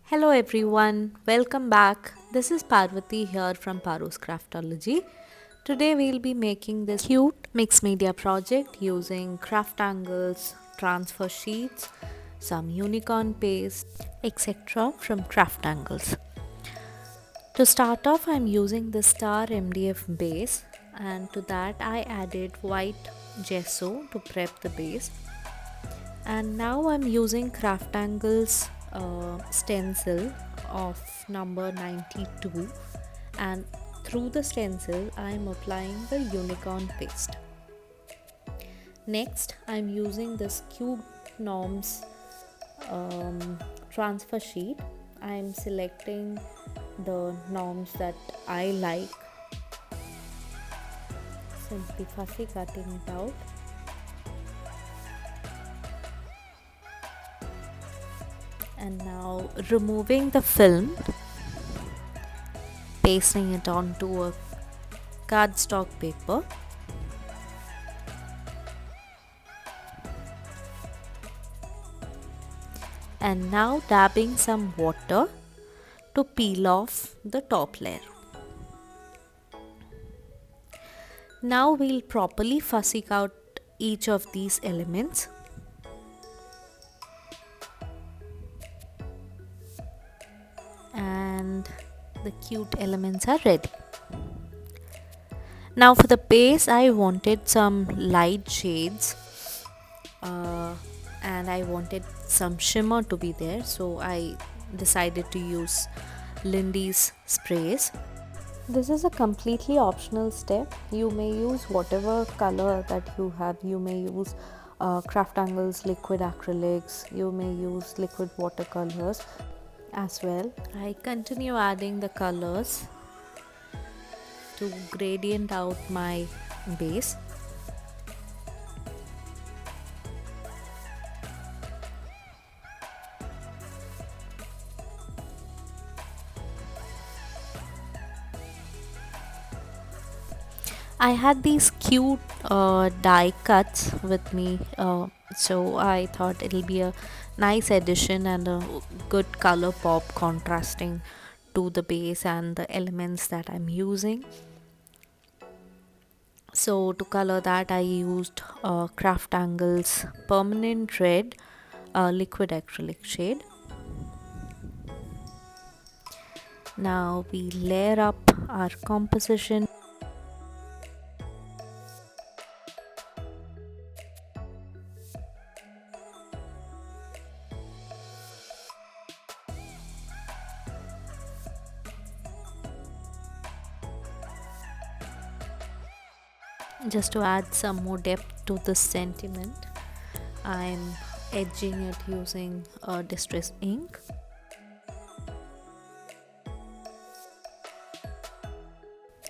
Hello everyone, welcome back. This is Parvathi here from Paru's Craftology. Today we'll be making this cute mixed media project using craftangles, transfer sheets, some unicorn paste, etc. from craftangles. To start off, I'm using the star MDF base, and to that I added white gesso to prep the base. And now I'm using craftangles stencil of number 92, and through the stencil I'm applying the unicorn paste. Next I'm using this cube norms transfer sheet. I'm selecting the norms that I like, simply fussy cutting it out. And now removing the film, pasting it onto a cardstock paper, and now dabbing some water to peel off the top layer. Now we'll properly fussy out each of these elements. And the cute elements are ready. Now for the base, I wanted some light shades and I wanted some shimmer to be there, so I decided to use Lindy's sprays. This is a completely optional step. You may use whatever color that you have. You may use craftangles liquid acrylics, you may use liquid watercolors as well. I continue adding the colors to gradient out my base. I had these cute die cuts with me, so I thought it'll be a nice addition and a good color pop contrasting to the base and the elements that I'm using. So to color that, I used craftangles permanent red liquid acrylic shade. Now we layer up our composition. Just to add some more depth to this sentiment, I'm edging it using distress ink.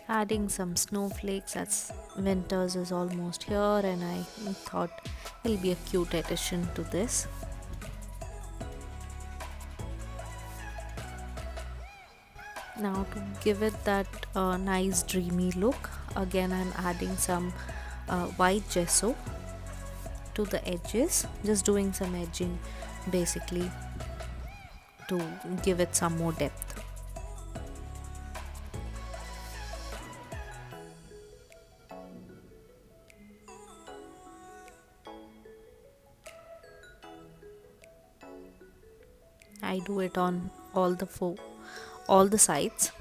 Adding some snowflakes as winters is almost here, and I thought it'll be a cute addition to this. Now to give it that nice dreamy look, again I'm adding some white gesso to the edges, just doing some edging basically to give it some more depth. I do it on all the sides.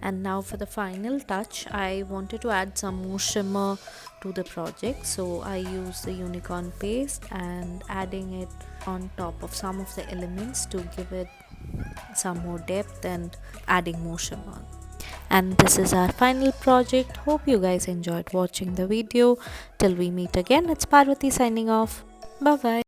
And now for the final touch, I wanted to add some more shimmer to the project, so I used the unicorn paste and adding it on top of some of the elements to give it some more depth and adding more shimmer. And this is our final project. Hope you guys enjoyed watching the video. Till we meet again, it's Parvati signing off. Bye bye.